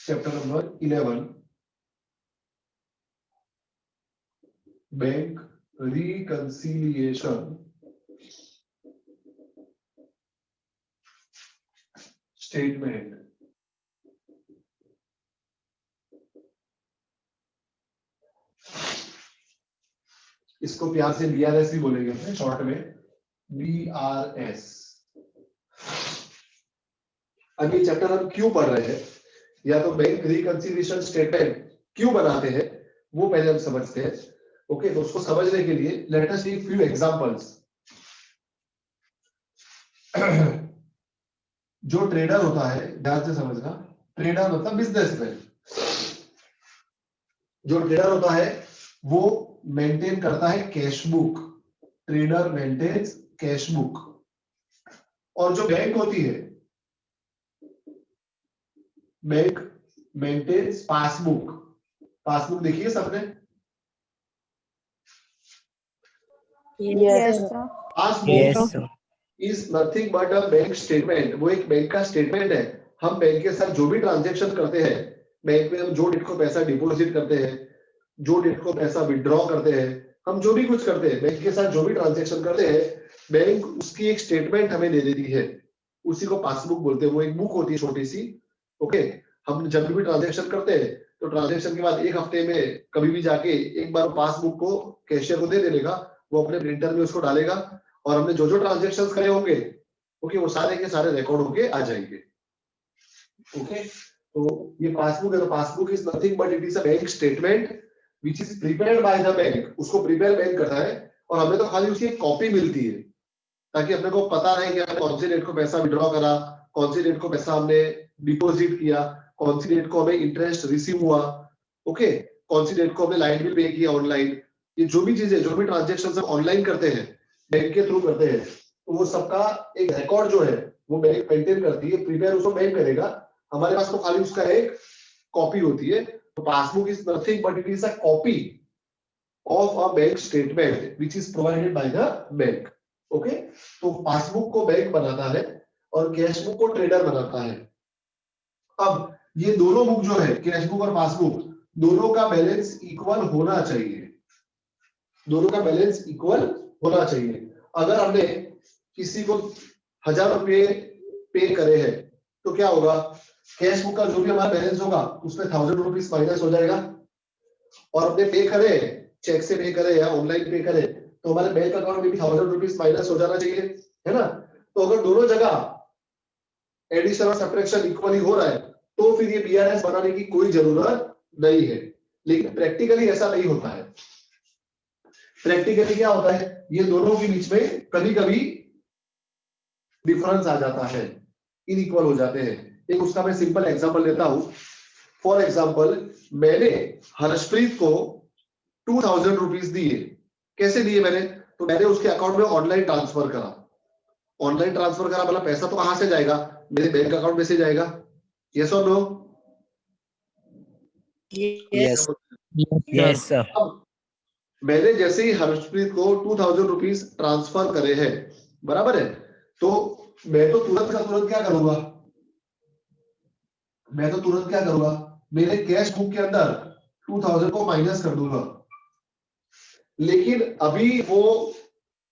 Chapter number 11, bank reconciliation statement. इसको प्यार से बीआरएस भी बोलेंगे अपने शॉर्ट में, बीआरएस। अब ये चैप्टर हम क्यों पढ़ रहे हैं, या तो बैंक रिकंसिलिएशन स्टेटमेंट क्यों बनाते हैं, वो पहले हम समझते हैं। ओके, तो उसको समझने के लिए let us take few examples. जो ट्रेडर होता है, ध्यान से समझना, ट्रेडर मतलब बिजनेसमैन। जो ट्रेडर होता है वो मेंटेन करता है cash book. Trader maintains cash book. और जो बैंक होती है, बैंक मेंटेन्स पासबुक। पासबुक देखिए सबने, Yes, sir. Passbook is nothing but a bank statement. वो एक बैंक का स्टेटमेंट है। हम बैंक के साथ जो भी ट्रांजैक्शन करते हैं, बैंक में हम जो डेट को पैसा डिपॉजिट करते हैं, जो डेट को पैसा विड्रॉ करते हैं, हम जो भी कुछ करते हैं, बैंक के साथ जो भी ट्रांजैक्शन करते हैं, बैंक उसकी एक स्टेटमेंट हमें दे देती है। उसी को पासबुक बोलते हैं। वो एक बुक होती है छोटी सी। ओके, हम जब भी ट्रांजैक्शन करते हैं तो ट्रांजैक्शन के बाद एक हफ्ते में कभी भी जाके एक बार पासबुक को कैशियर को दे देगा। वो अपने प्रिंटर में उसको डालेगा और हमने जो जो ट्रांजैक्शंस करे होंगे, ओके, वो सारे के सारे रिकॉर्ड होके आ जाएंगे। ओके, तो ये पासबुक है। तो passbook is nothing but it is a bank statement which is prepared by the bank. उसको प्रिपेयर बैंक करता है और हमें तो खाली उसकी एक कॉपी मिलती है, ताकि अपने को पता रहे कि हमने कौन सी डेट को पैसा विड्रॉ करा, कौन सी डेट को पैसा हमने डिपॉजिट किया, कौन सी डेट को हमें इंटरेस्ट रिसीव हुआ, ओके, कौन सी डेट को हमने लाइट बिल पे किया ऑनलाइन। ये जो भी चीजें, जो भी ट्रांजैक्शन हम ऑनलाइन करते हैं, बैंक के थ्रू करते हैं, तो वो सबका एक रिकॉर्ड जो है वो बैंक मेंटेन करती है। प्रिपेयर उसको बैंक करेगा, हमारे पास तो खाली उसका एक कॉपी होती है। तो passbook is nothing but it is a copy of a bank statement which is provided by the bank. Okay, तो पासबुक को बैंक बनाता है और कैश बुक को ट्रेडर बनाता है। अब ये दोनों बुक जो है, कैश बुक और पासबुक, दोनों का बैलेंस इक्वल होना चाहिए। दोनों का बैलेंस इक्वल होना चाहिए। अगर हमने किसी को 1000 रुपए पे करे हैं तो क्या होगा, कैश बुक का जो भी हमारा बैलेंस होगा उसमें 1000 रुपीज माइनस हो जाएगा। और अपने पे करे, चेक से पे करे या ऑनलाइन पे करे, तो हमारे बैंक अकाउंट में भी 1000 रुपीज माइनस हो जाना चाहिए, है ना। तो अगर दोनों जगह एडिशन और सब्ट्रैक्शन इक्वली हो रहा है तो फिर ये बीआरएस बनाने की कोई जरूरत नहीं है। लेकिन प्रैक्टिकली ऐसा नहीं होता है। प्रैक्टिकली क्या होता है, ये दोनों के बीच में कभी कभी डिफरेंस आ जाता है, इनइक्वल हो जाते हैं। एक उसका मैं सिंपल एग्जांपल लेता हूं। फॉर एग्जांपल, मैंने हर्षप्रीत को 2000 रुपीज दिए। कैसे दिए मैंने, तो मैंने उसके अकाउंट में ऑनलाइन ट्रांसफर करा। ऑनलाइन ट्रांसफर करा, मतलब पैसा तो कहां से जाएगा, मेरे बैंक अकाउंट में से जाएगा। यस और नो? Yes, sir. अब मैंने जैसे ही हर्षप्रीत को 2000 रुपीज ट्रांसफर करे हैं, बराबर है, तो मैं तो तुरंत का तुरंत क्या करूंगा, मेरे कैश बुक के अंदर 2000 को माइनस कर दूंगा। लेकिन अभी वो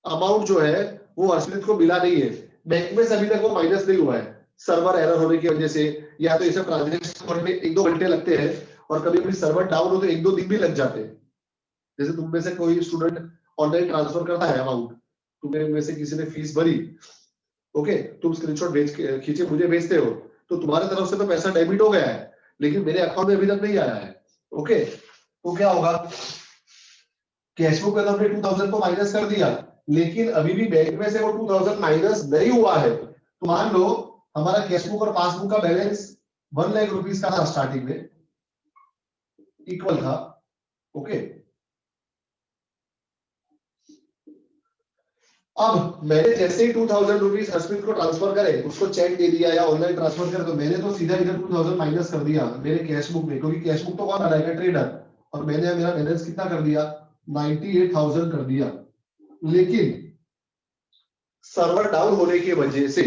अमाउंट जो है वो हर्षप्रीत को मिला नहीं है, बैंक में से अभी तक वो माइनस नहीं हुआ है। सर्वर एरर होने की वजह से, या तो इसे ट्रांजैक्शन में 1-2 घंटे लगते हैं, और कभी कभी सर्वर डाउन हो तो 1-2 दिन भी लग जाते हैं। जैसे तुम में से कोई स्टूडेंट ऑनलाइन ट्रांसफर करता है अमाउंट, तुम्हें में से किसी ने फीस भरी, ओके, तुम स्क्रीनशॉट खींचे मुझे भेजते हो, तो तुम्हारे तरफ से तो पैसा डेबिट हो गया है, लेकिन मेरे अकाउंट में अभी तक नहीं आया है। ओके, तो क्या होगा, कैश बुक में हमने 2000 को माइनस कर दिया, लेकिन अभी भी बैंक में से वो 2000 माइनस नहीं हुआ है। तो मान लो हमारा कैश बुक और पासबुक का बैलेंस 1 लाख रुपीस का था स्टार्टिंग में, इक्वल था। ओके, अब मैंने जैसे ही 2000 रुपीज हर्षप्रीत को ट्रांसफर करे, उसको चेक दे दिया या ऑनलाइन ट्रांसफर करे, तो मैंने तो सीधा इधर 2000 माइनस कर दिया मेरे कैश बुक में, क्योंकि कैश बुक तो कौन बनाएगा, ट्रेडर। और मैंने मेरा बैलेंस कितना कर दिया, 98,000 कर दिया। लेकिन सर्वर डाउन होने की वजह से,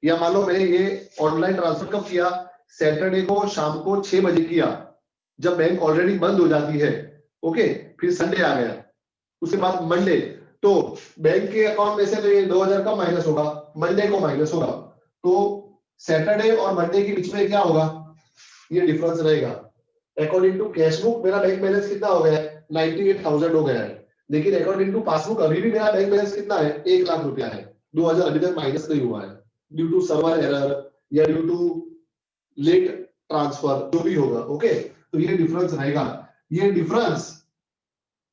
या मान लो मैंने ये ऑनलाइन ट्रांसफर कब किया, सैटरडे को शाम को 6 बजे किया, जब बैंक ऑलरेडी बंद हो जाती है, ओके, फिर संडे आ गया, उसके बाद मंडे, तो बैंक के अकाउंट में से तो ये 2000 का माइनस होगा, मंडे को माइनस होगा, तो सैटरडे और मंडे के बीच में क्या होगा, ये डिफरेंस रहेगा। अकॉर्डिंग टू कैश बुक मेरा बैंक बैलेंस कितना हो गया है, 98,000 हो गया है, लेकिन अकॉर्डिंग टू पासबुक अभी भी मेरा बैंक बैलेंस कितना है, 1 लाख रुपया है, 2000 अभी तक माइनस नहीं हुआ है, ड्यू टू सर्वर एरर या ड्यू टू लेट ट्रांसफर, जो भी होगा, ओके। तो ये डिफरेंस रहेगा। ये डिफरेंस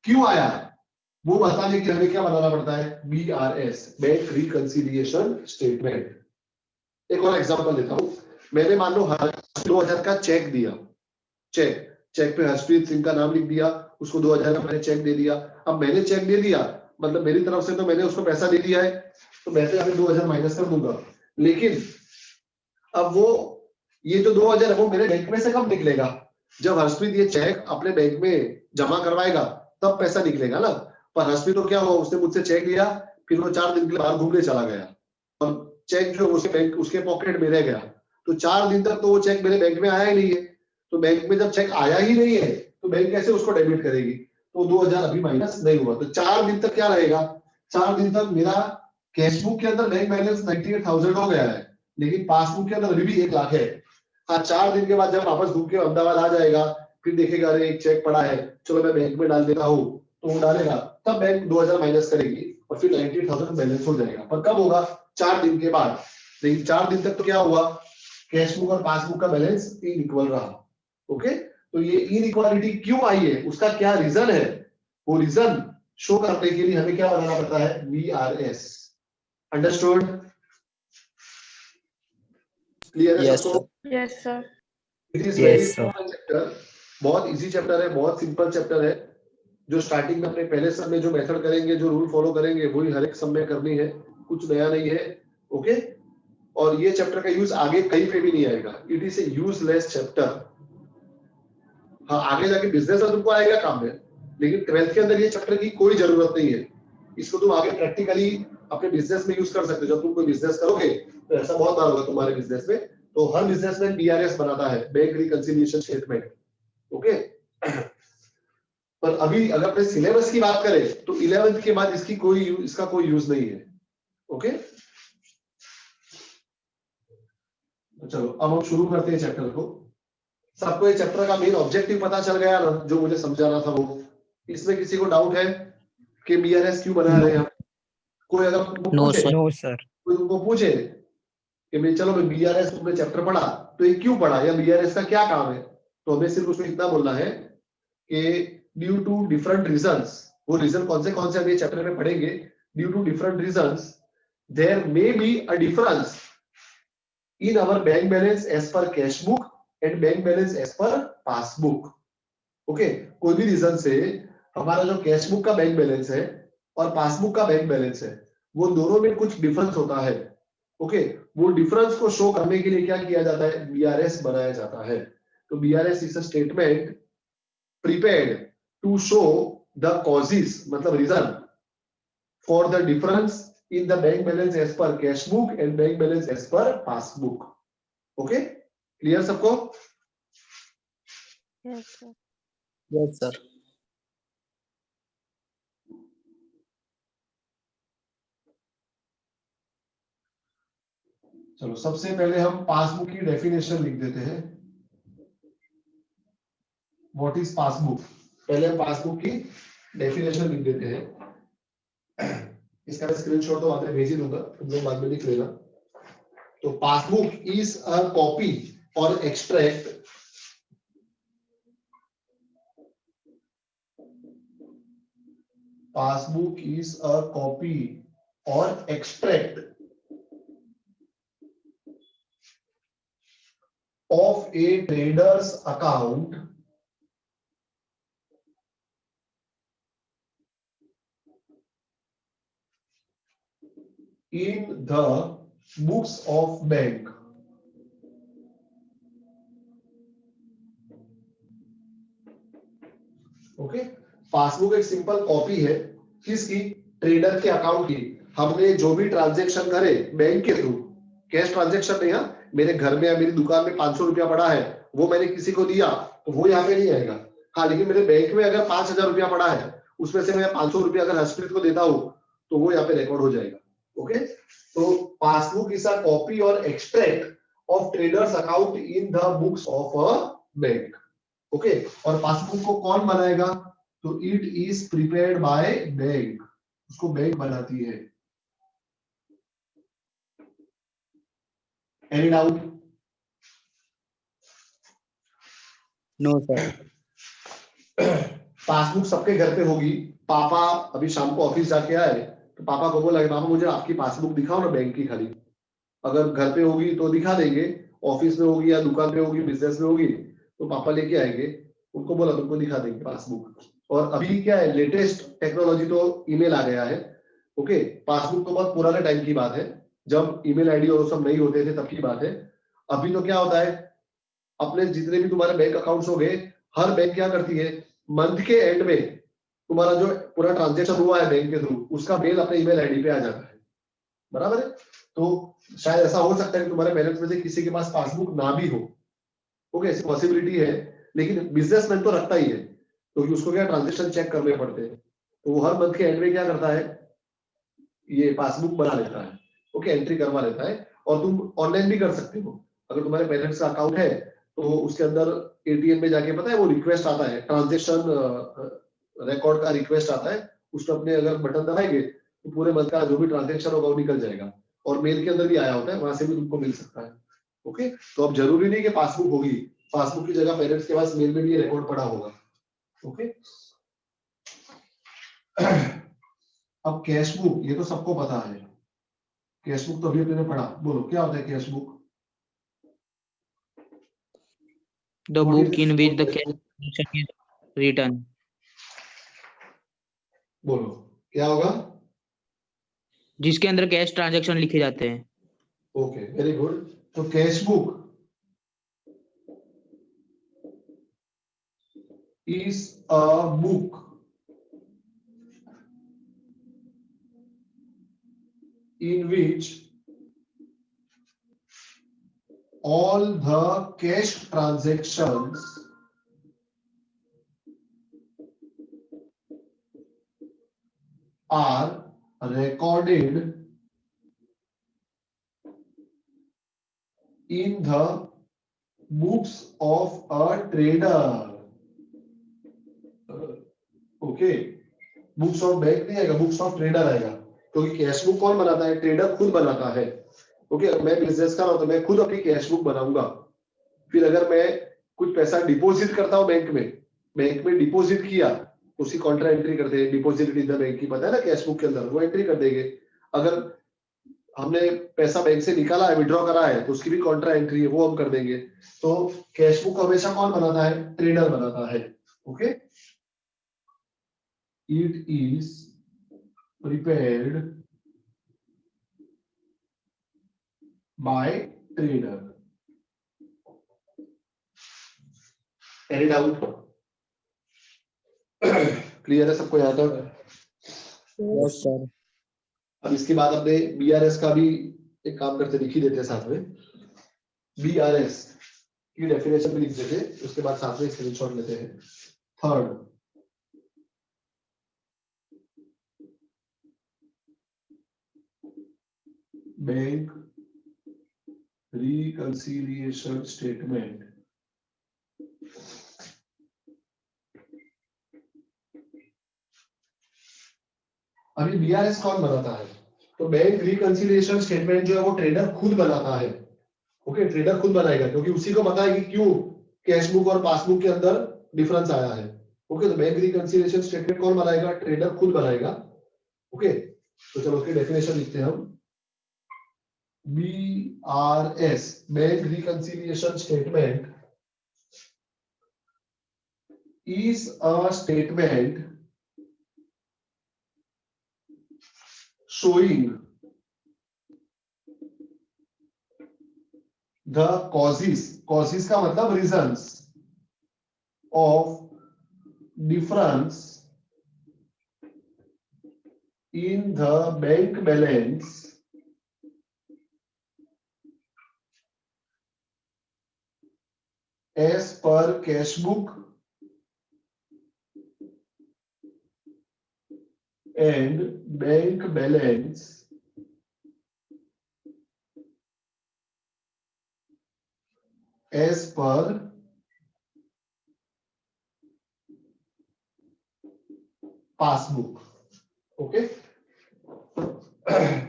क्यों आया वो बताने के लिए हमें क्या बनाना पड़ता है, BRS, बैंक रिकंसिलिएशन स्टेटमेंट। एक और एग्जांपल देता हूं, मैंने मान लो 2000 का चेक दिया, चेक पे हर्षप्रीत सिंह का नाम लिख दिया, उसको 2000 का मैंने चेक दे दिया। अब मैंने चेक दे दिया, मतलब मेरी तरफ से तो मैंने उसको पैसा दे दिया है, तो मैं तो 2000 माइनस कर दूंगा, लेकिन अब वो ये जो 2000 है वो मेरे बैंक में से कब निकलेगा, जब हर्षप्रीत ये चेक अपने बैंक में जमा करवाएगा तब पैसा निकलेगा ना। पर हर्षप्रीत तो क्या हुआ, उसने मुझसे चेक लिया, फिर वो 4 दिन के लिए बाहर घूमने चला गया और चेक जो उसके बैंक उसके पॉकेट में रह गया, तो 4 दिन तक तो वो चेक मेरे बैंक में आया ही नहीं है। तो बैंक में जब चेक आया ही नहीं है तो बैंक कैसे उसको डेबिट करेगी, तो 2000 अभी माइनस नहीं हुआ। तो 4 दिन तक क्या रहेगा, 4 दिन तक मेरा कैश बुक के अंदर बैंक बैलेंस 98,000 हो गया है, लेकिन पासबुक के अंदर अभी भी 1 लाख है। हाँ, 4 दिन के बाद जब वापस घूम के अहमदाबाद आ जाएगा, फिर देखेगा अरे एक चेक पड़ा है, चलो मैं बैंक में डाल देता हूँ, तो वो डालेगा, तब बैंक 2000 माइनस करेगी और फिर 98,000 बैलेंस हो जाएगा। पर कब होगा, 4 दिन के बाद। लेकिन 4 दिन तक तो क्या हुआ, कैश बुक और पासबुक का बैलेंस इनइक्वल रहा, ओके। तो ये इनइक्वालिटी क्यों आई है, उसका क्या रीजन है, वो रीजन शो करने के लिए हमें क्या बनाना पड़ता है, BRS। अंडरस्टूड, क्लियर है सबको? Yes sir. It is very simple chapter, बहुत इजी चैप्टर है, बहुत सिंपल चैप्टर है। जो स्टार्टिंग में अपने पहले सम में जो मेथड करेंगे, जो रूल फॉलो करेंगे, वही हर एक सम में करनी है, कुछ नया नहीं है, ओके। और ये चैप्टर का यूज आगे कहीं पे भी नहीं आएगा, it is a useless chapter. हाँ, आगे जाके बिजनेस में तुमको आएगा काम में, लेकिन 12th के अंदर ये चैप्टर की कोई जरूरत नहीं है। इसको तुम आगे प्रैक्टिकली अपने बिजनेस में यूज कर सकते हो। जब तुम कोई बिजनेस करोगे तो ऐसा बहुत बार होगा तुम्हारे बिजनेस में, तो हर बिजनेसमैन BRS बनाता है, बैंक रिकंसिलिएशन स्टेटमेंट, ओके। पर अभी अगर अपने सिलेबस की बात करें तो 11th के बाद इसका कोई यूज नहीं है, ओके। चलो अब हम शुरू करते हैं चैप्टर को। सबको ये चैप्टर का मेन ऑब्जेक्टिव पता चल गया ना, जो मुझे समझाना था वो। इसमें किसी को डाउट है कि BRS क्यों बना रहे हैं हम? कोई अगर नो सर। कोई तुमको पूछे कि भाई चलो BRS तुमने चैप्टर पढ़ा तो ये क्यों पढ़ा, या BRS का क्या काम है, तो हमें सिर्फ उसमें इतना बोलना है कि ड्यू टू डिफरेंट रीजंस, वो रीजन कौन से हम ये चैप्टर में पढ़ेंगे। Due to different reasons there may be a difference in our bank balance as per cash book and bank balance as per passbook, okay. कोई भी रीजन से हमारा जो कैश बुक का बैंक बैलेंस है और पासबुक का बैंक बैलेंस है, वो दोनों में कुछ डिफरेंस होता है, ओके। वो डिफरेंस को शो करने के लिए क्या किया जाता है, BRS बनाया जाता है। तो BRS is a statement prepared to show the causes, मतलब reason for the difference in the bank balance as per cash book and bank balance as per passbook, okay? Clear सबको? Yes sir. Yes sir. चलो सबसे पहले हम passbook की definition लिख देते हैं। व्हाट इज पासबुक, पहले हम पासबुक की डेफिनेशन लिख देते हैं। इसका मैं स्क्रीनशॉट तो बाद में भेज ही दूंगा, तुम लोग बाद में लिख लेना। तो passbook is a copy or extract passbook is a copy or extract of a trader's account in the books of bank, okay. Passbook एक सिंपल कॉपी है किसकी, ट्रेडर के अकाउंट की। हमने जो भी ट्रांजैक्शन करे बैंक के थ्रू, कैश ट्रांजैक्शन नहीं, हाँ, मेरे घर में या मेरी दुकान में 500 रुपया पड़ा है, वो मैंने किसी को दिया, तो वो यहाँ पे नहीं आएगा। हाँ, लेकिन मेरे बैंक में अगर 5,000 रुपया पड़ा है, उसमें से मैं 500 रुपया अगर हर्षप्रीत को देता हूँ, तो वो यहाँ पे रिकॉर्ड हो जाएगा। ओके, तो passbook is a copy or extract of traders account in the books of a bank. Okay, और पासबुक को कौन बनाएगा? तो it is prepared by bank, उसको बैंक बनाती है। Any doubt? No sir. Passbook सबके घर पे होगी। पापा अभी शाम को ऑफिस जाके आए, तो पापा को बोला कि पापा मुझे आपकी पासबुक दिखाओ ना बैंक की खाली। अगर घर पे होगी तो दिखा देंगे, ऑफिस में होगी या दुकान पे होगी, बिजनेस में होगी, तो पापा लेके आएंगे, उनको बोला तुमको दिखा देंगे पासबुक। और अभी क्या है, लेटेस्ट टेक्नोलॉजी तो ईमेल आ गया है। ओके, पासबुक तो बहुत पुराने टाइम की बात है, जब ईमेल आईडी और सब नहीं होते थे तब की बात है। अभी तो क्या होता है, अपने जितने भी तुम्हारे बैंक अकाउंट्स हो गए, हर बैंक क्या करती है, मंथ के एंड में तुम्हारा जो पूरा ट्रांजेक्शन हुआ है बैंक के थ्रू, उसका मेल अपने ईमेल आईडी पे आ जाता है। बराबर है? तो शायद ऐसा हो सकता है कि तुम्हारे पेरेंट्स में से किसी के पास पासबुक ना भी हो। ओके, ऐसी पॉसिबिलिटी है, लेकिन बिजनेसमैन तो रखता ही है, क्योंकि उसको क्या ट्रांजेक्शन चेक करने पड़ते हैं। तो वो हर मंथ के एंड में क्या करता है, ये पासबुक बना लेता है। ओके, एंट्री करवा लेता है। और तुम ऑनलाइन भी कर सकते हो। अगर तुम्हारे पेरेंट्स का अकाउंट है, तो उसके अंदर एटीएम में जाके, पता है वो रिक्वेस्ट आता है, ट्रांजेक्शन रिकॉर्ड का रिक्वेस्ट आता है, उसको अपने अगर बटन दबाएंगे तो पूरे मंथ का जो भी ट्रांजेक्शन होगा वो निकल जाएगा। और मेल के अंदर भी आया होता है, वहां से भी तुमको मिल सकता है। ओके, तो अब जरूरी नहीं कि पासबुक होगी, पासबुक की जगह पेरेंट्स के पास मेल में भी ये रिकॉर्ड पड़ा होगा। ओके, अब कैश बुक, ये तो सबको पता है। कैश बुक तो अभी अपने पढ़ा, बोलो क्या होता है cash book? The What is book in it? Which the cash is written. बोलो क्या होगा? जिसके अंदर कैश ट्रांजैक्शन लिखे जाते हैं। Okay, very good. तो cash book is a book in which all the cash transactions are recorded in the books of a trader. Okay, books of bank नहीं आएगा, बुक्स ऑफ ट्रेडर आएगा, क्योंकि cash book कौन बनाता है? Trader खुद बनाता है। ओके, मैं बिजनेस कर रहा हूं तो मैं खुद अपनी कैश बुक बनाऊंगा। फिर अगर मैं कुछ पैसा डिपॉजिट करता हूं बैंक में डिपॉजिट किया, उसकी कॉन्ट्रा एंट्री करते हैं, डिपॉजिट इन द बैंक की, पता है ना कैश बुक के अंदर, वो एंट्री कर देंगे। अगर हमने पैसा बैंक से निकाला है, विड्रॉ करा है, तो उसकी भी कॉन्ट्रा एंट्री है, वो हम कर देंगे। तो कैश बुक हमेशा कौन बनाता है? ट्रेडर बनाता है। Okay, it is prepared bye trader. Any doubt? Clear है सबको यहाँ तक? Yes sir. अब इसके बाद अपने बीआरएस का भी एक काम करते, लिख ही देते हैं साथ में। बीआरएस की डेफिनेशन भी लिख देते हैं, उसके बाद साथ में स्क्रीनशॉट लेते हैं। Third, bank reconciliation statement. अभी बीआरएस कौन बनाता है? तो बैंक रिकंसिलिएशन स्टेटमेंट जो है वो ट्रेडर खुद बनाता है। ओके, ट्रेडर खुद बनाएगा, क्योंकि उसी को पता है कि क्यों कैश बुक और पासबुक के अंदर डिफरेंस आया है। ओके, तो बैंक रिकंसिलिएशन स्टेटमेंट कौन बनाएगा? ट्रेडर खुद बनाएगा। ओके, तो चलो उसकी डेफिनेशन लिखते हैं हम। BRS, bank reconciliation statement is a statement showing the causes का मतलब reasons of difference in the bank balance as per cash book and bank balance as per passbook. Okay,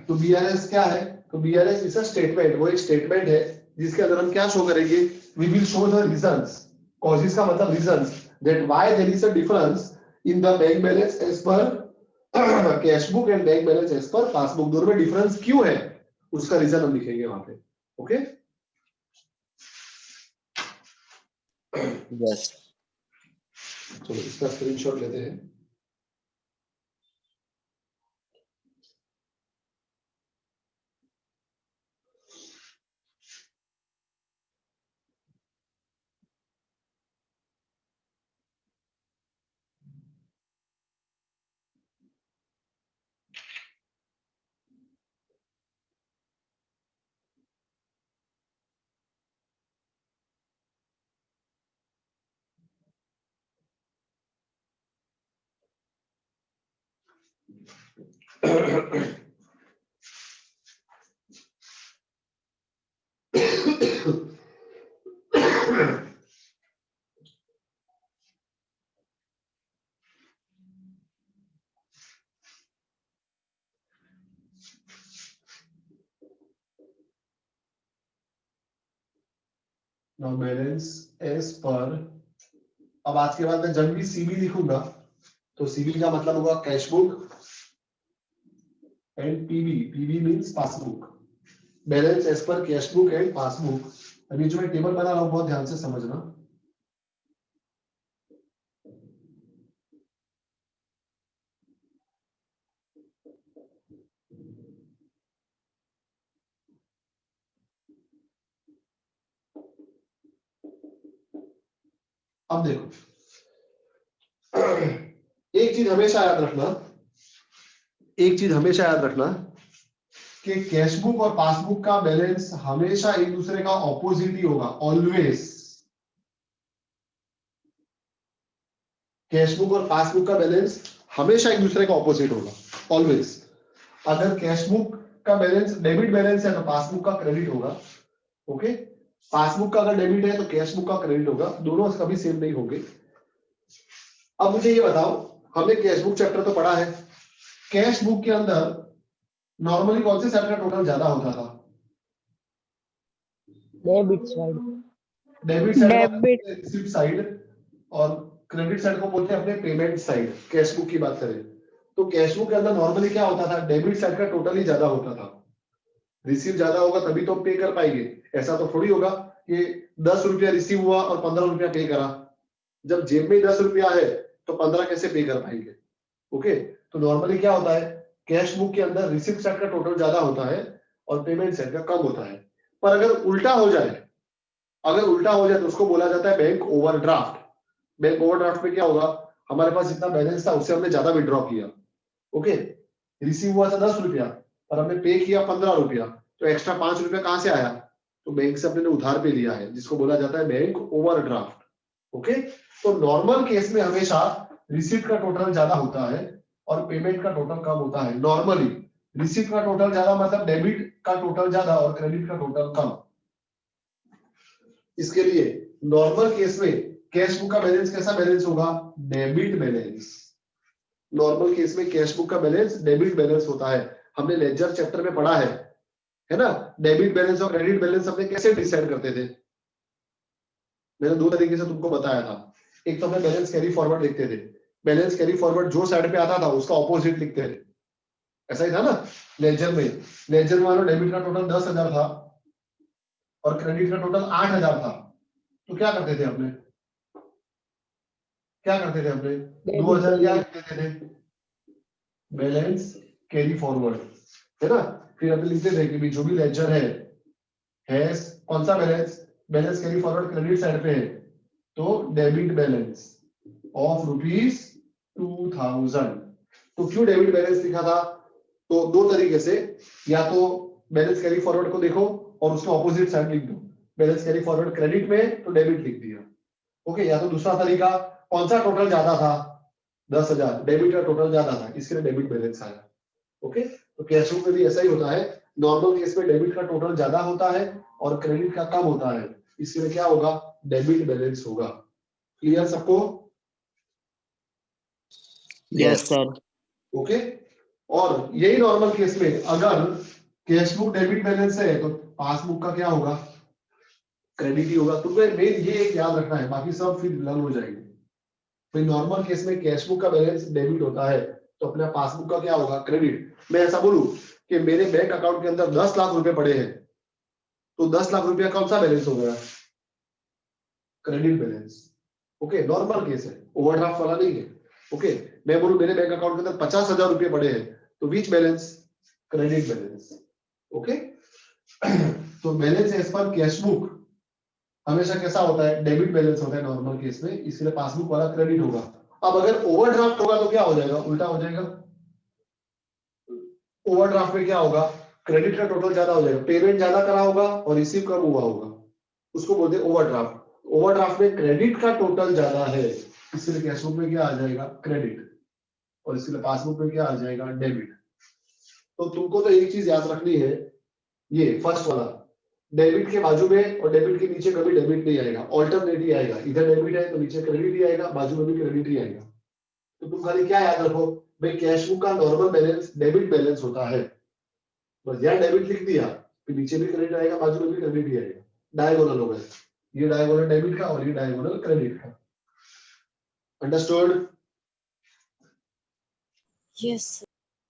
तो बीआरएस क्या है? तो बीआरएस इज अ स्टेटमेंट, वो एक statement है जिसके अंदर हम क्या शो करेंगे? We will show the reasons, causes का मतलब reasons, that why there is a difference in the bank balance as per cash book and bank balance as per passbook. दोनों में डिफरेंस क्यों है, उसका रीजन हम लिखेंगे वहां पे। Okay, yes. चलो इसका स्क्रीनशॉट लेते हैं। नाउ बैलेंस एज पर, अब आज के बाद मैं जब भी सीबी लिखूंगा तो सीबी का मतलब होगा cash book and PB, PB means passbook, balance as per cash book and passbook. अभी जो मैं टेबल बना रहा हूं बहुत ध्यान से समझना। अब देखो, एक चीज हमेशा याद रखना, एक चीज हमेशा याद रखना कि कैश बुक और पासबुक का बैलेंस हमेशा एक दूसरे का ऑपोजिट ही होगा, ऑलवेज। कैश बुक और पासबुक का बैलेंस हमेशा एक दूसरे का ऑपोजिट होगा, ऑलवेज। अगर कैश बुक का बैलेंस डेबिट बैलेंस है तो पासबुक का क्रेडिट होगा। ओके, पासबुक का अगर डेबिट है तो कैश बुक का क्रेडिट होगा, दोनों कभी सेम नहीं होंगे। अब मुझे ये बताओ, हमने कैश बुक चैप्टर तो पढ़ा है, कैश बुक के अंदर नॉर्मली कौन से साइड का टोटल ज्यादा होता था? Debit side. डेबिट साइड को डेबिट। रिसीप्ट साइड और क्रेडिट साइड को बोलते हैं अपने पेमेंट साइड। कैश बुक की बात करें तो कैश बुक के अंदर नॉर्मली क्या होता था? डेबिट साइड का टोटल ही ज्यादा होता था। रिसीव ज्यादा होगा तभी तो पे कर पाएंगे, ऐसा तो थोड़ी होगा कि 10 रुपया रिसीव हुआ और 15 रुपया पे करा। जब जेब में 10 रुपया है तो 15 कैसे पे कर पाएंगे? ओके, तो नॉर्मली क्या होता है, कैश बुक के अंदर रिसीप्ट साइड का टोटल ज्यादा होता है और पेमेंट साइड का कम होता है। पर अगर उल्टा हो जाए, अगर उल्टा हो जाए तो उसको बोला जाता है बैंक ओवरड्राफ्ट। बैंक ओवरड्राफ्ट में क्या होगा, हमारे पास जितना बैलेंस था उससे हमने ज्यादा विड्रॉ किया। ओके, रिसीव हुआ था 10 रुपया और हमने पे किया 15 रुपया, तो एक्स्ट्रा 5 रुपया कहां से आया? तो बैंक से अपने उधार पे लिया है, जिसको बोला जाता है बैंक ओवरड्राफ्ट। ओके, तो नॉर्मल केस में हमेशा रिसीप्ट का टोटल ज्यादा होता है और पेमेंट का टोटल कम होता है। नॉर्मली रिसीप्ट का टोटल ज्यादा मतलब डेबिट का टोटल ज्यादा और क्रेडिट का टोटल कम। इसके लिए नॉर्मल केस में कैश बुक का बैलेंस कैसा बैलेंस होगा? Debit balance. नॉर्मल केस में कैश बुक का बैलेंस डेबिट बैलेंस होता है। हमने लेजर चैप्टर में पढ़ा है ना? डेबिट बैलेंस और क्रेडिट बैलेंस हमने कैसे डिसाइड करते थे? मैंने दो तरीके से तुमको बताया था। एक तो हमने बैलेंस कैरी फॉरवर्ड लिखते थे, बैलेंस कैरी फॉरवर्ड जो साइड पे आता था उसका ऑपोजिट लिखते थे, ऐसा ही था ना? लेजर में, लेजर में मानो डेबिट का टोटल 10,000 था और क्रेडिट का टोटल 8,000 था, तो क्या करते थे अपने? क्या करते थे अपने? 2,000 क्या लिखते थे? बैलेंस कैरी फॉरवर्ड, है ना? फिर अपने लिखते थे कि जो भी लेजर है कौन सा balance? Balance carry forward credit side पे है तो डेबिट बैलेंस ऑफ ₹2000। तो क्यों डेबिट बैलेंस लिखा था? तो दो तरीके से, या तो बैलेंस कैरी फॉरवर्ड को देखो और उसके ऑपोजिट साइड लिख दो। बैलेंस कैरी फॉरवर्ड क्रेडिट में तो डेबिट लिख दिया। ओके, या तो दूसरा तरीका, कौन सा टोटल ज्यादा था, 10,000, डेबिट का टोटल ज्यादा था, इसके लिए डेबिट बैलेंस आया। ओके, तो कैश बुक में भी ऐसा ही होता है, नॉर्मल केस में डेबिट का टोटल ज्यादा होता है और क्रेडिट का कम होता है, इसके लिए क्या होगा, डेबिट बैलेंस होगा। क्लियर सबको? Yes sir. ओके, और यही नॉर्मल केस में अगर कैश बुक डेबिट बैलेंस है तो पासबुक का क्या होगा, क्रेडिट ही होगा। तुमको मेन ये एक याद रखना है, बाकी सब फिर लर्न हो जाएंगे। तो नॉर्मल केस में कैश बुक का बैलेंस डेबिट होता है तो अपने पासबुक का क्या होगा, क्रेडिट। मैं ऐसा बोलूं कि मेरे बैंक अकाउंट के अंदर 10 लाख रुपए पड़े हैं, तो 10 लाख रुपया कौन सा बैलेंस हो गया, credit balance. Okay, normal case है, ओवरड्राफ्ट वाला नहीं है। ओके, मैं बोलूं मेरे बैंक अकाउंट के अंदर 50,000 रुपए पड़े हैं, तो which balance, credit balance. Okay, तो balance as per cash book हमेशा कैसा होता है, डेबिट बैलेंस होता है नॉर्मल केस में, इसलिए पासबुक वाला क्रेडिट होगा। अब अगर ओवरड्राफ्ट होगा तो क्या हो जाएगा, उल्टा हो जाएगा। ओवरड्राफ्ट में क्या होगा, क्रेडिट का टोटल ज्यादा हो जाएगा, पेमेंट ज्यादा करा होगा और रिसीव कम हुआ होगा, उसको बोलते हैं ओवरड्राफ्ट। ओवरड्राफ्ट में क्रेडिट का टोटल ज्यादा है, इसलिए कैश बुक में क्या आ जाएगा, क्रेडिट, और इसलिए पासबुक में क्या आ जाएगा, डेबिट। तो तुमको तो एक चीज याद रखनी है, ये फर्स्ट वाला, डेबिट के बाजू में और डेबिट के नीचे कभी डेबिट नहीं आएगा, ऑल्टरनेट ही आएगा, इधर डेबिट है तो नीचे क्रेडिट ही आएगा, बाजू में भी क्रेडिट ही आएगा। तो तुम खाली क्या याद रखो भाई, कैश बुक का नॉर्मल बैलेंस डेबिट बैलेंस होता है, बस यहाँ डेबिट लिख दिया, फिर नीचे भी क्रेडिट आएगा, बाजू में भी क्रेडिट ही आएगा, डायगोनल होगा, ये डायगोनल डेबिट का और ये डायगोनल क्रेडिट का। अंडरस्टूड? यस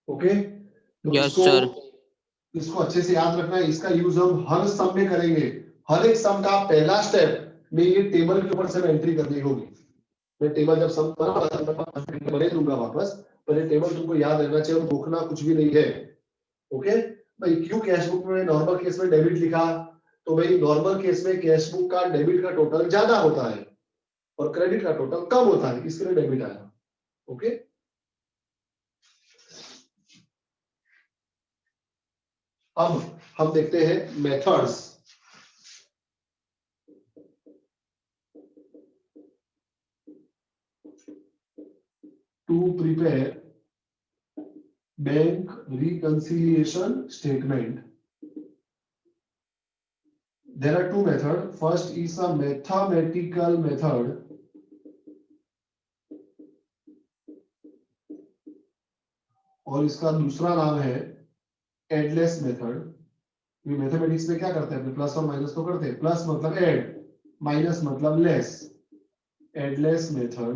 ओके, तो यस सर। इसको अच्छे से याद रखना है, इसका यूज हम हर सम में करेंगे। हर एक सम का पहला स्टेप में ये टेबल के ऊपर से एंट्री करनी होगी। मैं टेबल जब सम बना दूंगा वापस, पर ये टेबल तुमको याद रहना चाहिए और भूखना कुछ भी नहीं है। ओके भाई, क्यों कैश बुक में नॉर्मल केस में डेबिट लिखा, तो भाई नॉर्मल केस में कैश बुक का डेबिट का टोटल ज्यादा होता है और क्रेडिट का टोटल कम होता है, इसके लिए डेबिट आया। ओके, अब हम देखते हैं methods. To prepare bank reconciliation statement, there are two methods. First is a mathematical method और इसका दूसरा नाम है एडलेस मेथड। ये मैथमेटिक्स में क्या करते हैं, अपने प्लस और माइनस तो करते हैं, प्लस मतलब एड, माइनस मतलब less, add less method.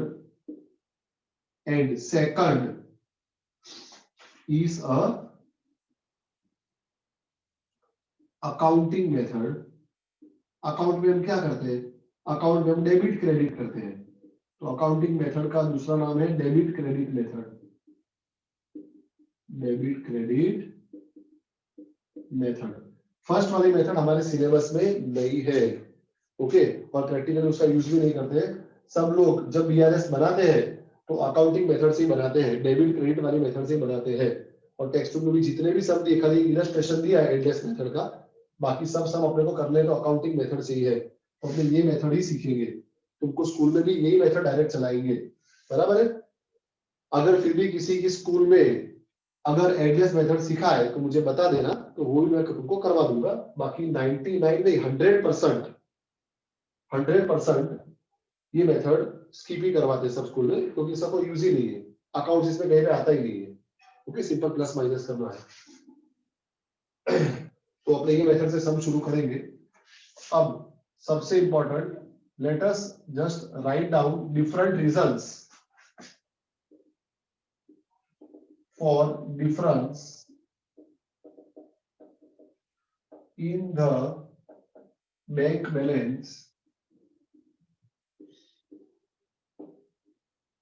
And second is a accounting method. Account में हम क्या करते हैं, अकाउंट में हम डेबिट क्रेडिट करते हैं, तो अकाउंटिंग मेथड का दूसरा नाम है debit credit method, debit credit method. First वाली मेथड हमारे सिलेबस में नहीं है। ओके, और प्रैक्टिकली उसका यूज भी नहीं करते। सब लोग जब बीआरएस बनाते हैं तो अकाउंटिंग मेथड से ही बनाते हैं, डेबिट क्रेडिट वाली मेथड से ही बनाते हैं। और टेक्स्ट बुक में भी जितने भी सब दिए, खाली इलस्ट्रेशन दिया है एडलेस मेथड का, बाकी सब अपने को करने तो अकाउंटिंग मेथड से ही है, तो अपने ये मेथड ही सीखेंगे। तुमको स्कूल में भी यही मेथड डायरेक्ट चलाएंगे, बराबर है। अगर फिर भी किसी की स्कूल में अगर एडलेस मेथड सिखा है तो मुझे बता देना, तो वो भी मैं तुमको करवा दूंगा। बाकी 99 नहीं 100% ये मेथड स्किप ही करवाते सब स्कूल में, क्योंकि सबको यूज ही नहीं है, अकाउंट इसमें कहीं पे आता ही नहीं है। ओके, सिंपल प्लस माइनस करना है। तो अपने ये मेथड से सम शुरू करेंगे। अब सबसे important, let us just write down different reasons for difference in the bank balance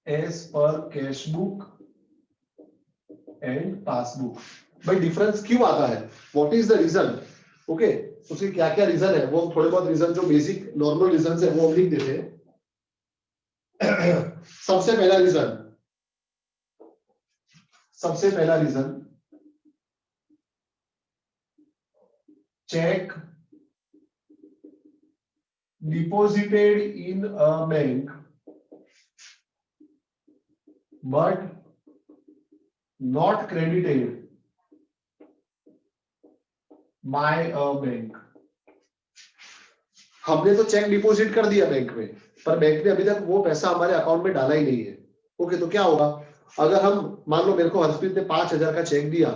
as per cash book and passbook। भाई डिफरेंस क्यों आता है, what is the reason. Okay, उसके क्या क्या रीजन है, वो थोड़े बहुत रीजन जो बेसिक नॉर्मल रीजन है वो हम लिख देते हैं। सबसे पहला reason, cheque deposited in a bank but not credited by a bank. हमने तो चेक डिपॉजिट कर दिया बैंक में, पर बैंक ने अभी तक वो पैसा हमारे अकाउंट में डाला ही नहीं है। ओके, तो क्या होगा, अगर हम मान लो मेरे को हरप्रीत ने 5,000 का चेक दिया,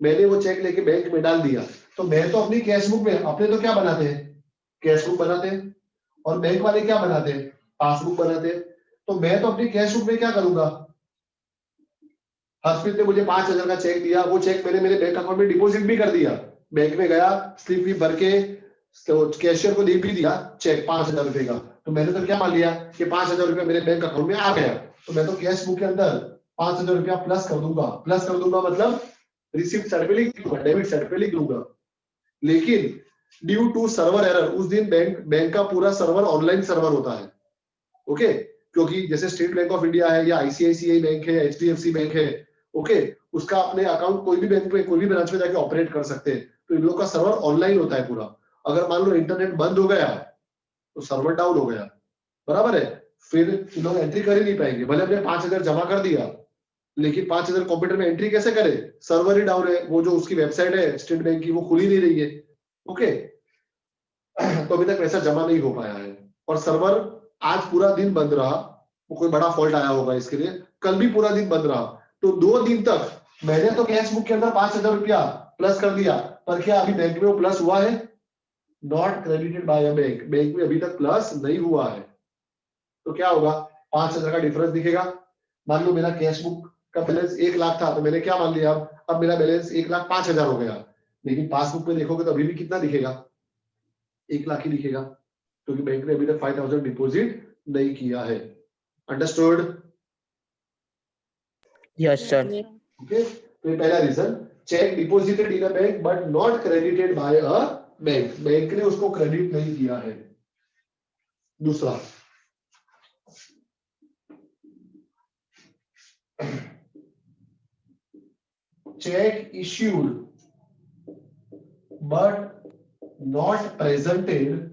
मैंने वो चेक लेके बैंक में डाल दिया, तो मैं तो अपनी कैश बुक में, अपने तो क्या बनाते हैं, कैश बुक बनाते हैं, और बैंक वाले क्या बनाते हैं, पासबुक बनाते हैं। तो मैं तो अपनी कैश बुक में क्या करूंगा, हरप्रीत ने मुझे 5,000 का चेक दिया, वो चेक मैंने मेरे बैंक अकाउंट में डिपॉजिट भी कर दिया, बैंक में गया, स्लिप भी भर के तो कैशियर को दे भी दिया चेक 5,000 रुपए का, तो मैंने तो क्या मान लिया कि 5,000 रुपया मेरे बैंक अकाउंट में आ गया, तो मैं तो कैश बुक के अंदर 5,000 रुपया प्लस कर दूंगा, मतलब रिसिप्ट साइड पे लिख दूंगा, डेबिट साइड पे लिख दूंगा। लेकिन ड्यू टू सर्वर एरर, उस दिन बैंक का पूरा सर्वर ऑनलाइन सर्वर होता है। ओके, क्योंकि जैसे स्टेट बैंक ऑफ इंडिया है या आईसीआईसीआई बैंक है, एचडीएफसी बैंक है, ओके, उसका अपने अकाउंट कोई भी बैंक में कोई भी ब्रांच में जाके ऑपरेट कर सकते हैं, तो इन लोगों का सर्वर ऑनलाइन होता है पूरा। अगर मान लो इंटरनेट बंद हो गया तो सर्वर डाउन हो गया, बराबर है, फिर इन लोग एंट्री कर ही नहीं पाएंगे, भले हमने 5,000 जमा कर दिया, लेकिन 5,000 कंप्यूटर में एंट्री कैसे करे, सर्वर ही डाउन है, वो जो उसकी वेबसाइट है स्टेट बैंक की वो खुल ही नहीं रही है। ओके, तो अभी तक पैसा जमा नहीं हो पाया है, और सर्वर आज पूरा दिन बंद रहा, वो कोई बड़ा फॉल्ट आया होगा इसके लिए, कल भी पूरा दिन बंद रहा, तो 2 दिन तक मैंने तो कैश बुक के अंदर 5,000 रुपया प्लस कर दिया, पर क्या अभी बैंक में वो प्लस हुआ है, not credited by a bank, bank में अभी तक प्लस नहीं हुआ है। तो क्या होगा, 5,000 का डिफरेंस दिखेगा। मान लो मेरा कैश बुक का बैलेंस 1 लाख था, तो मैंने क्या मान लिया, अब मेरा बैलेंस 1,05,000 हो गया, लेकिन पासबुक में देखोगे तो अभी भी कितना दिखेगा, 1 लाख ही दिखेगा, क्योंकि बैंक ने अभी तक 5,000 डिपॉजिट नहीं किया है। अंडरस्टूड? Yes sir. ओके, तो ये पहला reason, cheque deposited in a bank but not credited by a bank, bank ने उसको क्रेडिट नहीं किया है। दूसरा, cheque issued but not presented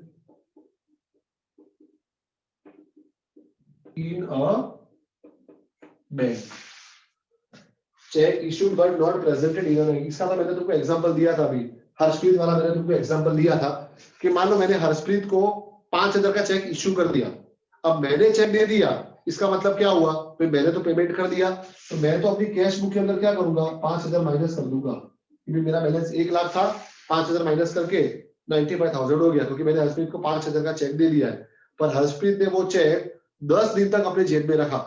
in a bank, cheque issued but not presented in a bank, इसका तो मैंने तुमको एग्जांपल दिया था अभी, हर्षप्रीत वाला मैंने तुमको एग्जांपल दिया था कि मान लो मैंने हर्षप्रीत को 5,000 का चेक इश्यू कर दिया, अब मैंने चेक दे दिया, इसका मतलब क्या हुआ, भाई मैंने तो पेमेंट कर दिया, तो मैं तो अपनी कैश बुक के अंदर क्या करूंगा, 5,000 माइनस कर दूंगा, क्योंकि मेरा बैलेंस 1 लाख था, 5,000 माइनस करके 95,000 हो गया, क्योंकि मैंने हर्षप्रीत को 5,000 का चेक दे दिया है, पर हर्षप्रीत ने वो चेक 10 दिन तक अपने जेब में रखा,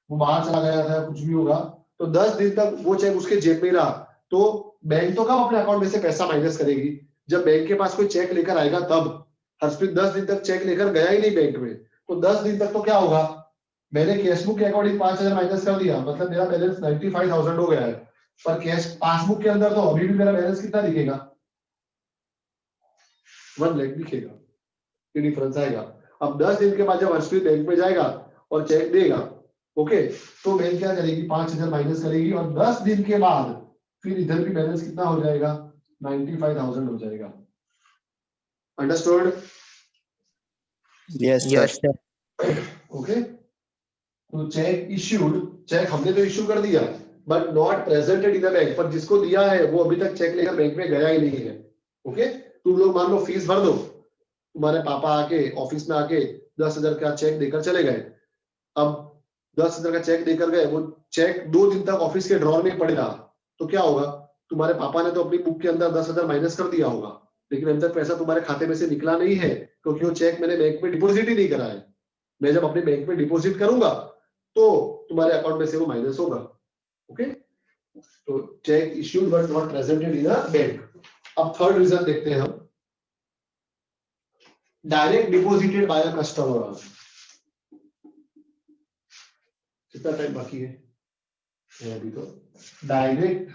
वो बाहर चला गया था, कुछ भी होगा, तो 10 दिन तक वो चेक उसके जेब में रहा, तो बैंक तो कब अपने अकाउंट में से पैसा माइनस करेगी, जब बैंक के पास कोई चेक लेकर आएगा तब। हर्षप्रीत 10 दिन तक चेक लेकर गया ही नहीं बैंक में, तो 10 दिन तक तो क्या होगा, मैंने कैश बुक के अकॉर्डिंग 5,000 माइनस कर दिया, मतलब मेरा बैलेंस 95,000 हो गया है, पर कैश पासबुक के अंदर तो अभी भी मेरा बैलेंस कितना दिखेगा, 1 लाख दिखेगा, ये डिफरेंस आएगा। अब 10 दिन के बाद जब हर्षप्रीत बैंक में जाएगा और चेक देगा, ओके, तो बैंक क्या करेगी, 5,000 माइनस करेगी, और 10 दिन के बाद फिर इधर भी बैलेंस कितना हो जाएगा, 95,000 हो जाएगा। अंडरस्टूड? Yes sir. ओके, तो चेक इश्यूड, चेक हमने तो इश्यू कर दिया, but not presented in the bank, पर जिसको दिया है वो अभी तक चेक लेकर बैंक में गया ही नहीं है। ओके, तुम लोग मान लो फीस भर दो, तुम्हारे पापा आके ऑफिस में आके 10,000 का चेक देकर चले गए, अब 10,000 का चेक देकर गए, वो चेक 2 दिन तक ऑफिस के ड्रॉर में पड़ रहा, तो क्या होगा, तुम्हारे पापा ने तो अपनी बुक के अंदर 10,000 माइनस कर दिया होगा, लेकिन अभी तक पैसा तुम्हारे खाते में से निकला नहीं है, क्योंकि वो चेक मैंने बैंक में डिपॉजिट ही नहीं करा है। मैं जब अपने बैंक में डिपॉजिट करूंगा तो तुम्हारे अकाउंट में से वो माइनस होगा। ओके, तो cheque issued but not presented in a bank. अब थर्ड रीजन देखते हैं हम, direct deposited by a customer. कितना टाइम बाकी है अभी तो, direct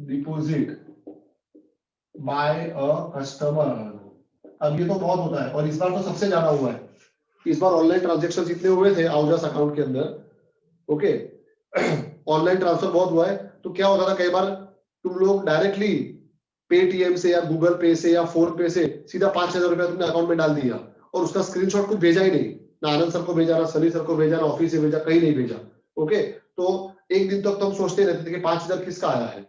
deposit by a customer, अब ये तो बहुत होता है, और इस बार तो सबसे ज्यादा हुआ है, इस बार ऑनलाइन ट्रांजैक्शन जितने हुए थे आउजास अकाउंट के अंदर, ओके, ऑनलाइन ट्रांसफर बहुत हुआ है, तो क्या होता था कई बार तुम लोग डायरेक्टली पेटीएम से या गूगल पे से या फोन पे से सीधा 5,000 रुपया तुमने अकाउंट में डाल दिया और उसका स्क्रीनशॉट कुछ भेजा ही नहीं, ना आनंद सर को भेजा, ना सनी सर को भेजा, ना ऑफिस से भेजा, कहीं नहीं भेजा। ओके, तो एक दिन तक तो हम सोचते रहते थे कि 5,000 किसका आया है।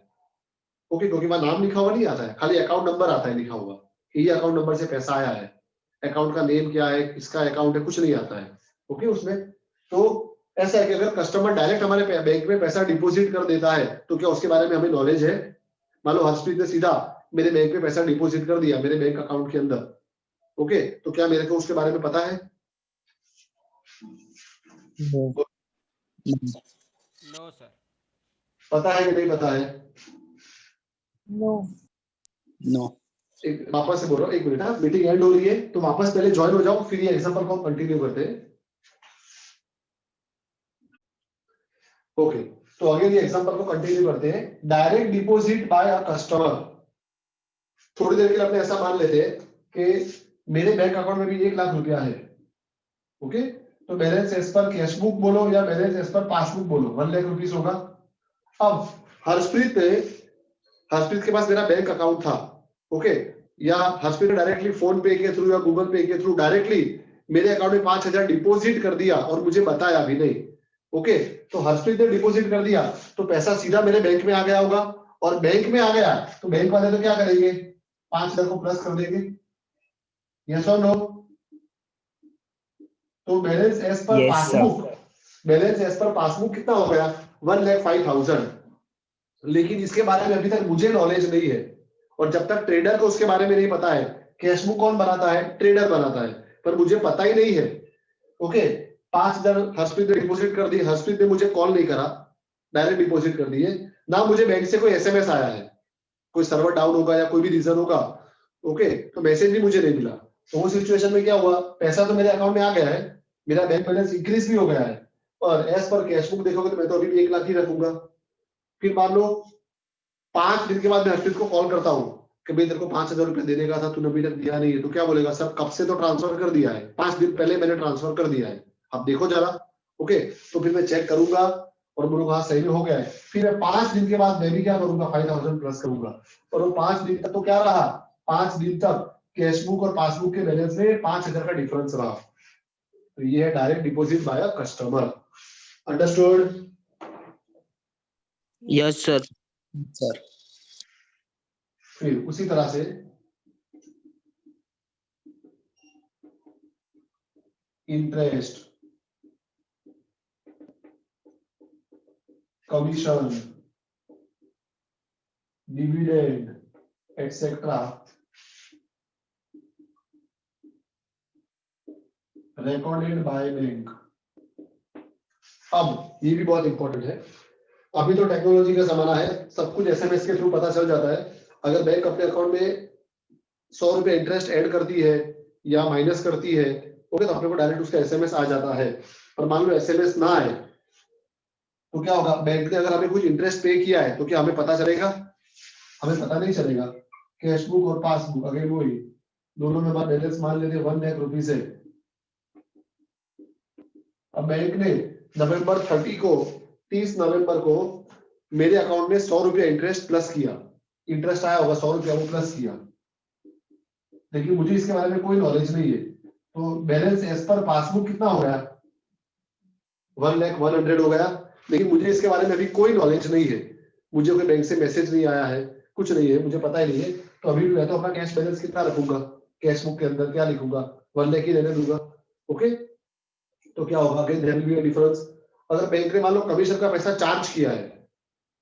ओके, क्योंकि वहां नाम लिखा हुआ नहीं आता है, खाली अकाउंट नंबर आता है लिखा हुआ कि ये अकाउंट नंबर से पैसा आया है, अकाउंट का नेम क्या है, किसका अकाउंट है, कुछ नहीं आता है। ओके, उसमें तो ऐसा है कि अगर कस्टमर डायरेक्ट हमारे बैंक में पैसा डिपॉजिट कर देता है तो क्या उसके बारे में हमें नॉलेज है? मान लो हर्षप्रीत ने सीधा मेरे बैंक में पैसा डिपॉजिट कर दिया मेरे बैंक अकाउंट के अंदर। ओके, तो क्या मेरे को उसके बारे में पता है? No sir. पता है कि नहीं पता है? नो। एक वापस से बोल रहा हूँ, एक मिनट, हाँ मीटिंग एंड हो रही है तो वापस पहले ज्वाइन हो जाओ, फिर ये एग्जांपल को हम कंटिन्यू करते हैं। ओके, तो अगेन ये एग्जांपल को कंटिन्यू करते हैं। Direct deposit by a customer. थोड़ी देर के लिए अपने ऐसा मान लेते हैं कि मेरे बैंक अकाउंट में भी 1,00,000 रुपया है। ओके, तो बैलेंस एज पर कैशबुक बोलो या बैलेंस एज पर पासबुक बोलो, 1,00,000 रुपीस होगा। अब हर्षप्रीत के पास मेरा बैंक अकाउंट था। ओके, या हर्षप्रीत ने डायरेक्टली फोन पे के थ्रू या गूगल पे के थ्रू डायरेक्टली मेरे अकाउंट में 5,000 डिपॉजिट कर दिया और मुझे बताया भी नहीं। ओके, तो हर्षप्रीत ने डिपॉजिट कर दिया तो पैसा सीधा मेरे बैंक में आ गया होगा, और बैंक में आ गया तो बैंक वाले तो क्या करेंगे, 5,000 को प्लस कर देंगे। यस और नो? तो balance as per passbook, balance as per passbook कितना हो गया, 1,05,000। लेकिन इसके बारे में अभी तक मुझे नॉलेज नहीं है, और जब तक ट्रेडर को उसके बारे में नहीं पता है, कैशबुक कौन बनाता है, ट्रेडर बनाता है, पर मुझे पता ही नहीं है। ओके, 5,000 हर्षप्रीत ने डिपॉजिट कर दी, हर्षप्रीत ने मुझे कॉल नहीं करा, डायरेक्ट डिपॉजिट कर दिए ना, मुझे बैंक से कोई एसएमएस आया है, कोई सर्वर डाउन होगा या कोई भी रीजन होगा। ओके, तो मैसेज भी मुझे नहीं मिला। तो उस सिचुएशन में क्या हुआ, पैसा तो मेरे अकाउंट में आ गया है, मेरा बैंक बैलेंस इंक्रीज भी हो गया है, और एज पर कैशबुक देखोगे तो मैं तो अभी भी 1,00,000 ही रखूंगा। फिर मान लो 5 दिन के बाद मैं हर्षप्रीत को कॉल करता हूँ कि भाई तेरे को 5,000 रुपए देने का था, तूने अभी तक दिया नहीं है, तो क्या बोलेगा, सर कब से तो ट्रांसफर कर दिया है, 5 दिन पहले मैंने ट्रांसफर कर दिया है, आप देखो जरा। ओके, तो फिर मैं चेक करूंगा और बोलूंगा हाँ सही में हो गया है। फिर मैं 5 दिन के बाद मैं भी क्या करूंगा, 5,000 प्लस करूंगा, और वो 5 दिन तक तो क्या रहा, 5 दिन तक कैशबुक और पासबुक के बैलेंस में 5,000 का डिफरेंस रहा। तो ये है direct deposit by a customer. Understood? Yes sir. Sir फिर उसी तरह से interest, commission, dividend etcetera recorded by bank. अब ये भी बहुत इंपॉर्टेंट है, अभी तो टेक्नोलॉजी का जमाना है, सब कुछ एसएमएस के थ्रू पता चल जाता है। अगर बैंक अपने अकाउंट में 100 रुपए इंटरेस्ट ऐड करती है या माइनस करती है, ओके, तो अपने को डायरेक्ट उसका एसएमएस आ जाता है। पर मान लो एसएमएस ना आए तो क्या होगा, बैंक ने अगर हमें कुछ इंटरेस्ट पे किया है तो क्या हमें पता चलेगा? हमें पता नहीं चलेगा। कैशबुक और पासबुक अगर वही दोनों में बैलेंस मान लेते 1,00,000 रुपीज है। अब बैंक ने नवंबर 30 नवंबर को मेरे अकाउंट में 100 रुपया इंटरेस्ट प्लस किया, इंटरेस्ट आया होगा 100 रुपया, वो प्लस किया, लेकिन मुझे इसके बारे में कोई नॉलेज नहीं है। तो बैलेंस एज पर पासबुक कितना हो गया, 1,00,100 हो गया, लेकिन मुझे इसके बारे में अभी कोई नॉलेज नहीं है, मुझे कोई बैंक से मैसेज नहीं आया है, कुछ नहीं है, मुझे पता ही नहीं है। तो अभी मैं तो अपना कैश बैलेंस कितना रखूंगा, कैशबुक के अंदर क्या लिखूंगा, 1,00,000 ही रहने दूंगा। ओके, तो क्या होगा, again there will be a difference. अगर बैंक ने मान लो कमीशन का पैसा चार्ज किया है,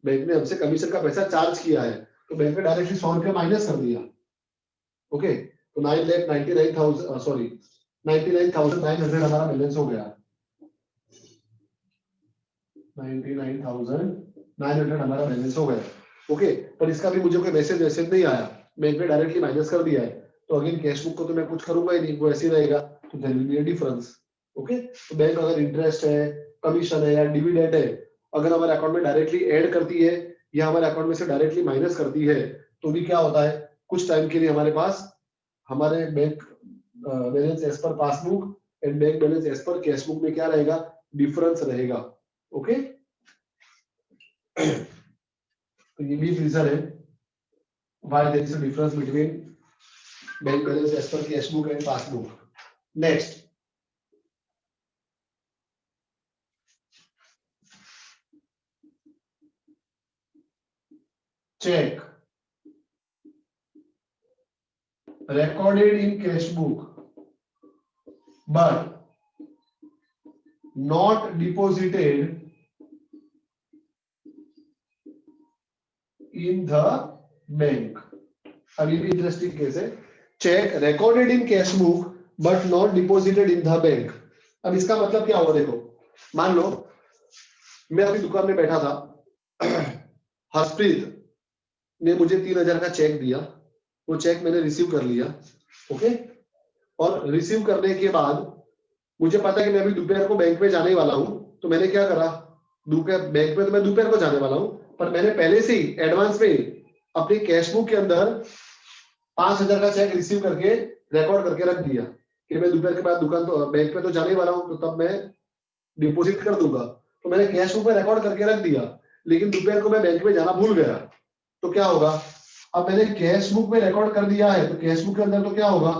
बैंक ने हमसे कमीशन का पैसा चार्ज किया है, तो बैंक ने डायरेक्टली 100 रुपया माइनस कर दिया। ओके, तो 9,99,000 सॉरी 99,900 हमारा बैलेंस हो गया, 99,900 हमारा बैलेंस हो गया। ओके, पर इसका भी मुझे कोई मैसेज नहीं आया, बैंक ने डायरेक्टली माइनस कर दिया है, तो अगेन कैशबुक को तो मैं कुछ करूंगा ही नहीं, वो ऐसे ही रहेगा, तो there will be a difference. Okay, तो बैंक अगर इंटरेस्ट है, कमीशन है या डिविडेंड है, अगर हमारे अकाउंट में डायरेक्टली ऐड करती है या हमारे अकाउंट में से डायरेक्टली माइनस करती है, तो भी क्या होता है, कुछ टाइम के लिए हमारे पास हमारे bank balance as per passbook and bank balance as per cashbook में क्या रहेगा, डिफरेंस रहेगा। ओके, तो ये भी रीजन है। why there is a difference between bank balance as per cash book and passbook. Next, check recorded in cash book but not deposited in the bank. अभी भी इंटरेस्टिंग केस है. Cheque recorded in cash book but not deposited in the bank. अब इसका मतलब क्या होगा? देखो, मान लो मैं अपनी दुकान में बैठा था, हरप्रीत ने मुझे 3,000 का चेक दिया. वो चेक मैंने रिसीव कर लिया. ओके, और रिसीव करने के बाद मुझे पता है कि मैं अभी दोपहर को बैंक में जाने वाला हूं. तो मैंने क्या करा, दोपहर बैंक में तो मैं दोपहर को जाने वाला हूं, पर मैंने पहले से ही एडवांस में अपनी कैश बुक के अंदर 5,000 का चेक रिसीव करके रिकॉर्ड करके रख दिया कि मैं दोपहर के बाद दुकान तो बैंक में तो जाने वाला हूं, तो तब मैं डिपॉजिट कर दूंगा. तो मैंने कैश बुक में रिकॉर्ड करके रख दिया, लेकिन दोपहर को मैं बैंक में जाना भूल गया. तो क्या होगा? अब मैंने कैश बुक में रिकॉर्ड कर दिया है, तो कैश बुक के अंदर तो क्या होगा,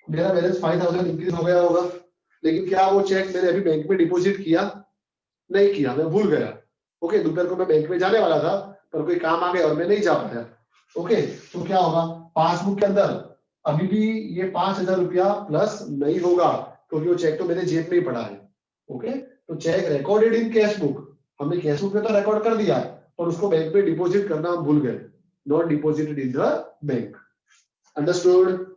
मेरा बैलेंस 5,000 इंक्रीज हो गया होगा. लेकिन क्या वो चेक मैंने अभी बैंक में डिपॉजिट किया? नहीं किया, मैं भूल गया. ओके, दोपहर को मैं बैंक में जाने वाला था, पर कोई काम आ गया और मैं नहीं जा पाया. ओके, तो क्या होगा? पासबुक के अंदर अभी भी ये 5,000 रुपया प्लस नहीं होगा, क्योंकि वो चेक तो मेरे जेब में ही पड़ा है. ओके, तो cheque recorded in cash book, हमने कैश बुक में तो रिकॉर्ड कर दिया, पर उसको बैंक में डिपॉजिट करना हम भूल गए. Not deposited in the bank. Understood?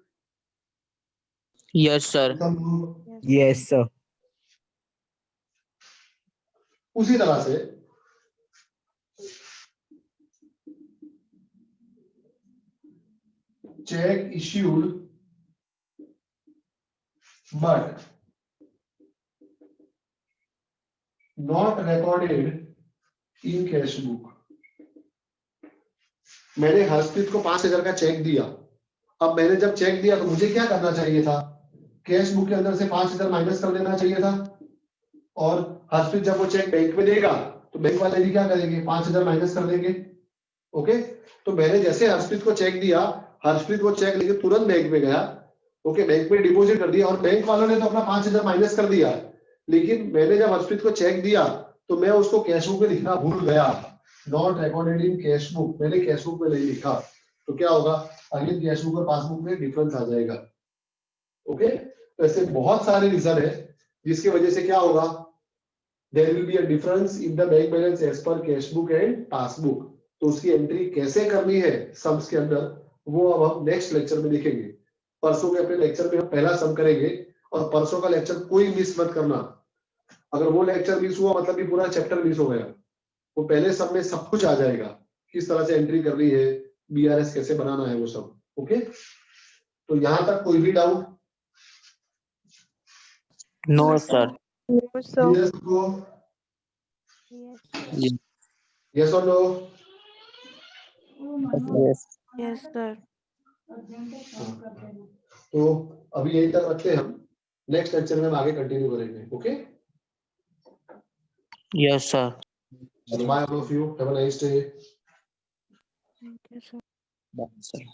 Yes, sir. Yes, sir. उसी तरह से check issued but not recorded in cash book. मैंने हर्षप्रीत को 5,000 का चेक दिया. अब मैंने जब चेक दिया तो मुझे क्या करना चाहिए था? कैश बुक के अंदर से 5,000 माइनस कर देना चाहिए था. और हर्षप्रीत जब वो चेक बैंक में देगा तो बैंक वाले भी क्या करेंगे? 5,000 माइनस कर देंगे. ओके, तो मैंने जैसे हर्षप्रीत को चेक दिया, हर्षप्रीत वो चेक लेके तुरंत बैंक में गया. ओके, बैंक में डिपॉजिट कर दिया और बैंक वालों ने तो अपना 5,000 माइनस कर दिया. लेकिन मैंने जब हर्षप्रीत को चेक दिया तो मैं उसको कैश बुक में लिखना भूल गया. Not recorded in cash book, मैंने कैश बुक में नहीं लिखा. तो क्या होगा? अगेन कैश बुक और पासबुक में डिफरेंस आ जाएगा. ओके, तो ऐसे बहुत सारे रीजन है जिसकी वजह से क्या होगा, there will be a difference in the bank balance as per cash book and passbook. तो उसकी एंट्री कैसे करनी है सम्स के अंदर, वो अब हम नेक्स्ट लेक्चर में देखेंगे. परसों के अपने लेक्चर में हम पहला सम करेंगे, और परसों का लेक्चर कोई मिस मत करना. अगर वो लेक्चर मिस हुआ मतलब कि पूरा चैप्टर मिस हो गया. वो पहले सब में सब कुछ आ जाएगा, किस तरह से एंट्री करनी है, बीआरएस कैसे बनाना है, वो सब. ओके, तो यहां तक कोई भी doubt? No, sir. Yes, go. Yes. Yes or no? Yes. Yes, sir. तो अभी यही तक रखते हैं हम. नेक्स्ट लेक्चर में हम आगे कंटिन्यू करेंगे. Okay, Yes, sir. Bye all of you, have a nice day. Thank you, sir. Bye, sir.